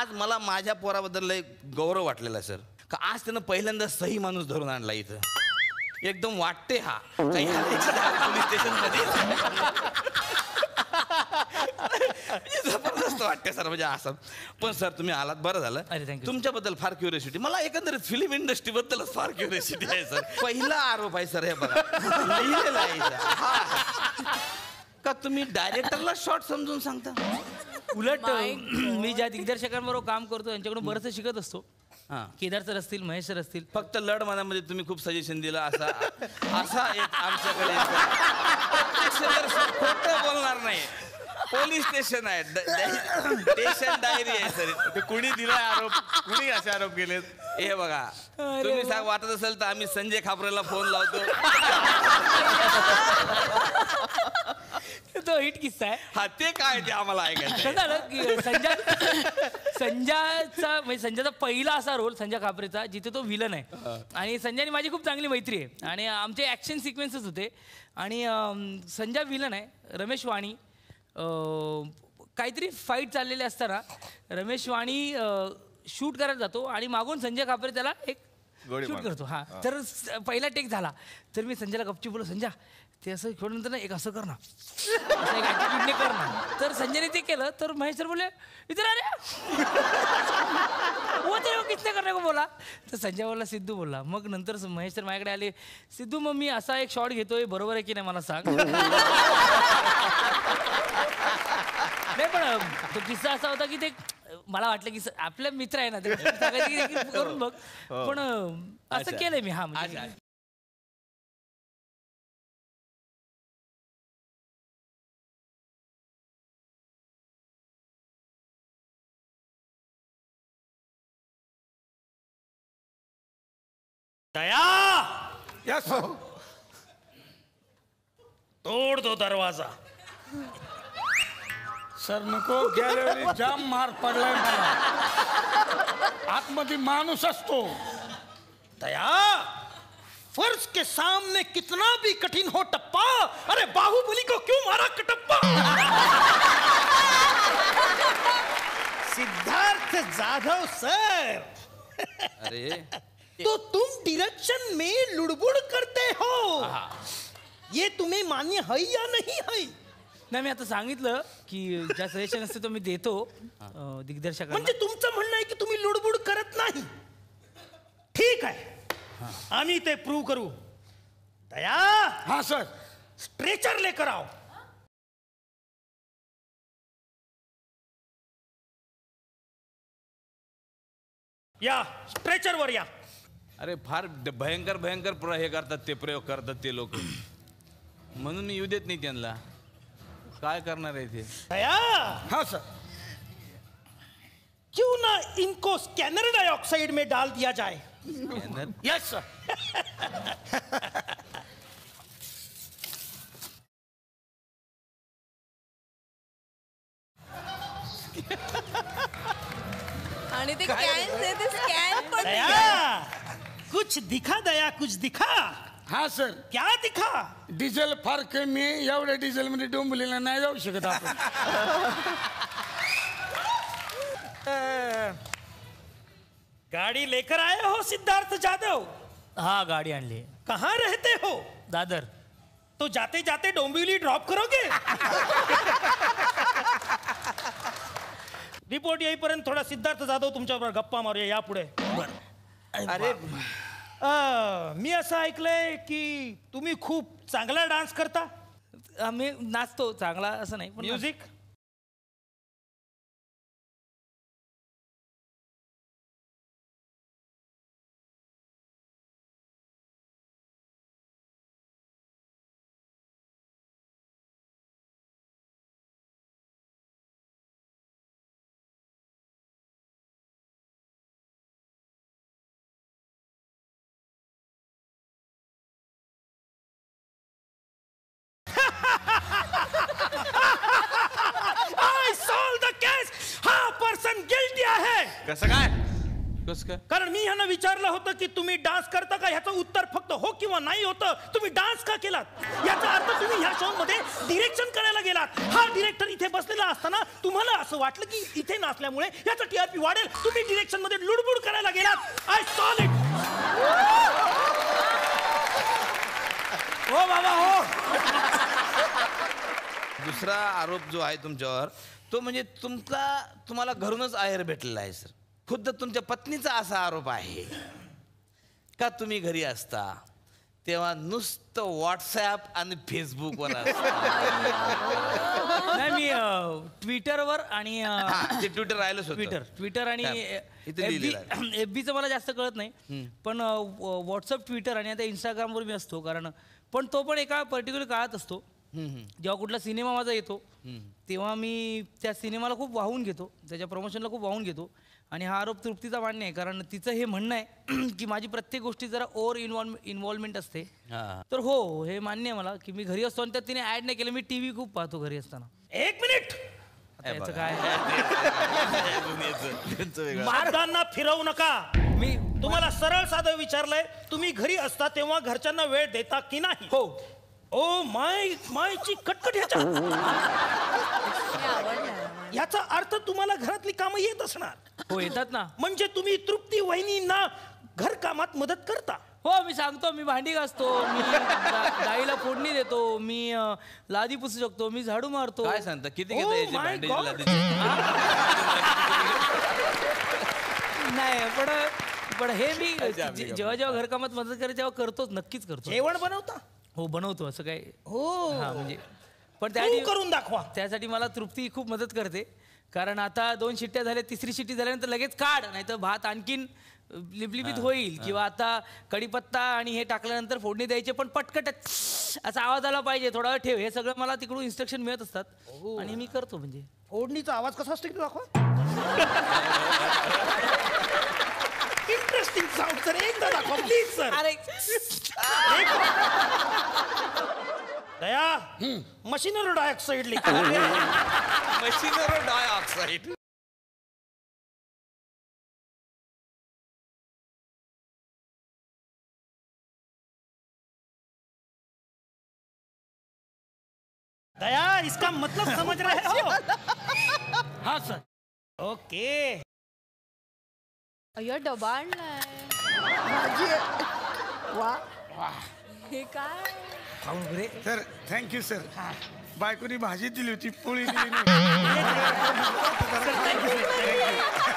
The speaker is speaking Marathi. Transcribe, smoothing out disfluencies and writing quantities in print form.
आज मला माझ्या पोराबद्दल लय गौरव वाटलेला सर का आज त्यानं पहिल्यांदा सही माणूस धरून आणला इथं एकदम वाटते हा पोलीस स्टेशन मध्ये जबरदस्त वाटते सर म्हणजे असं पण सर तुम्ही आलात बरं झालं तुमच्याबद्दल फार क्युरियोसिटी मला एकंदरीत फिल्म इंडस्ट्री बद्दलच फार क्युरियोसिटी आहे सर पहिला आरोप आहे सर हे बघा लिहिलेला आहे का तुम्ही डायरेक्टरला शॉर्ट समजून सांगता उलट मी ज्या दिग्दर्शकांबरोबर काम करतो त्यांच्याकडून बरंच शिकत असतो केदार सर असतील महेश सर असतील फक्त लढ मनामध्ये तुम्ही खूप सजेशन दिलं असा एक आमच्याकडे खोटं बोलणार नाही पोलीस स्टेशन आहे स्टेशन डायरी आहे सर कुणी दिलाय आरोप कुणी असे आरोप केले हे बघा तुम्ही सांग वाटत असेल तर आम्ही संजय खापरेला फोन लावतो तो हिट किस्सा आहे हा ते काय ते आम्हाला ऐकायचं संजयचा पहिला असा रोल संजय खापरेचा जिथे तो विलन आहे आणि संजयनी माझी खूप चांगली मैत्री आहे आणि आमचे ॲक्शन सिक्वेन्सेस होते आणि संजय विलन आहे रमेश वाणी काहीतरी फाईट चाललेले असताना रमेश वाणी शूट करायला जातो आणि मागून संजय खापरे त्याला एक शूट करतो हा तर पहिला टेक झाला तर मी संजयला गपची बोललो संजय ते असं खेळल्यानंतर ना एक असं कर ना असं एक ॲटिट्यूडने कर ना तर संजयने ते केलं तर महेश सर बोलले इधर अरे वो तेरे को किसने करने को बोला तर संजय बोलला सिद्धू बोलला मग नंतर महेश सर माझ्याकडे आले सिद्धू मग मी असा एक शॉट घेतोय बरोबर आहे की नाही मला सांग नाही पण तो किस्सा असा होता की ते मला वाटलं की आपले मित्र आहे ना ते करून बघ पण असं केलंय मी हा म्हणजे दया यस तोड दो दरवाजा सर नको गेल्यावेळी जाम मार पडलाय मला आतमध्ये माणूस असतो दया फर्ज के सामने कितना भी कठिन हो टप्पा अरे बाहुबली को क्यों मारा कटप्पा सिद्धार्थ जाधव सर अरे तो तुम डायरेक्शन में लुड़बुड़ करते हो ये तुम्हें मान्य है या नहीं है नाही मी आता सांगितलं की ज्या सजेशन असते तो मी देतो दिग्दर्शकांना म्हणजे तुमचं म्हणणं आहे की तुम्ही लुडबुड करत नाही ठीक आहे आम्ही ते प्रूव्ह करू दया हा सर स्ट्रेचर लेकर आओ या स्ट्रेचर वर या अरे फार भयंकर भयंकर हे करतात ते प्रयोग करतात ते लोक म्हणून मी येऊ देत नाही त्यांना काय करणार आहे ते दया हाँ सर क्यों ना इनको स्कैनर डाइऑक्साइड में डाल दिया जाए यस सर आणि ते स्कॅन पण दया कुछ दिखा दया कुछ दिखा हाँ सर क्या दिखा डिझेल फार कमी एवढ्या डिझेल मध्ये डोंबिवलीला नाही जाऊ शकत आपण गाड़ी लेकर आए हो सिद्धार्थ जाधव हाँ गाड़ी आणली कहाँ रहते हो दादर तो जाते जाते डोंबिवली ड्रॉप करोगे रिपोर्ट येईपर्यंत थोडा सिद्धार्थ जाधव तुमच्याबरोबर गप्पा मारूया या पुढे अरे मी असं ऐकलंय की तुम्ही खूप चांगला डान्स करता आम्ही नाचतो चांगला असं नाही पण म्युझिक कसं काय कसं काय कारण मी ह्यांना विचारलं होतं की तुम्ही डान्स करता का ह्याचं उत्तर फक्त हो किंवा नाही होतं तुम्ही डान्स का केलात याचा अर्थ तुम्ही ह्या शो मध्ये डिरेक्शन करायला गेलात हा डिरेक्टर इथे इथे बसलेला असताना तुम्हाला असं वाटलं की इथे नसल्यामुळे याचा टीआरपी वाढेल, तुम्ही डिरेक्शन मध्ये लुडबुड करायला गेलात. I saw it. हो बाबा हो. दुसरा आरोप जो आहे तुमच्यावर तो म्हणजे तुम्हाला घरूनच आहेर भेटलेला आहे सर. खुद्द तुमच्या पत्नीचा असा आरोप आहे का तुम्ही घरी असता तेव्हा नुसतं व्हॉट्सॲप आणि फेसबुकवर असता. नाही मी ट्विटरवर आणि ते ट्विटर राहिलंच होतं. ट्विटर आणि इथे लिहिलेलं एफबीचं मला जास्त कळत नाही, पण व्हॉट्सअप, ट्विटर आणि आता इंस्टाग्रामवर मी असतो. कारण पण तो पण एका पर्टिक्युलर काळात असतो. जेव्हा कुठला सिनेमा माझा येतो तेव्हा मी त्या सिनेमाला खूप वाहून घेतो, त्याच्या प्रमोशनला खूप वाहून घेतो. आणि हा आरोप तृप्तीचा मान्य आहे, कारण तिचं हे म्हणणं आहे की माझी प्रत्येक गोष्टी जरा ओव्हर इन्व्हॉल्वमेंट असते. तर हो, हे मान्य आहे मला की मी घरी असतो आणि त्यात तिने ऍड नाही केलं. मी टीव्ही खूप पाहतो घरी असताना. एक मिनिट, याचं काय मार्गांना फिरवू नका. मी तुम्हाला सरळ साधं विचारलंय, तुम्ही घरी असता तेव्हा घरच्यांना वेळ देता की नाही? हो. ओ मायची कटकट ह्याच्या. याचा अर्थ तुम्हाला घरातली कामं येत असणार. हो, येतात ना. म्हणजे तुम्ही तृप्ती वहिनींना घर कामात मदत करता. हो, मी सांगतो, मी भांडी घासतो, मी गाईला फोडणी देतो, मी लादी पुसू शकतो, मी झाडू मारतो. काय सांगता किती Oh घेता my याची God. भांडी? नाही, पण हे मी जेव्हा जेव्हा घरकामात मदत करते तेव्हा करतोच, नक्कीच करतो. जेवण बनवता? हो, बनवतो. असं काय हो. हा, म्हणजे पण Prove करून दाखवा. त्यासाठी मला तृप्ती खूप मदत करते. कारण आता 2 शिट्ट्या झाल्या, 3री शिट्टी झाल्यानंतर लगेच काढ, नाही तर भात आणखीन लिपलिपीत होईल. किंवा आता कढीपत्ता आणि हे टाकल्यानंतर फोडणी द्यायचे, पण पटकट असा आवाज आला पाहिजे, थोडा वेळ ठेव. हे सगळं मला तिकडून इन्स्ट्रक्शन मिळत असतात आणि मी करतो. म्हणजे फोडणीचा आवाज कसा असतो दाखवा. इंटरेस्टिंग साऊंड सर, एकदा दाखवा प्लीज सर. अरे दया, मशीनर डायऑक्साइड लिखा. मशीनर डायऑक्साइड. दया, इसका मतलब समझ रहे हो? हा सर. ओके. अय्यो, डबा आणलाय. हे काय? खाऊन घे. Sir thank you sir. बायकोनी भाजी दिली होती, पोळी दिली नाही. Thank you, sir.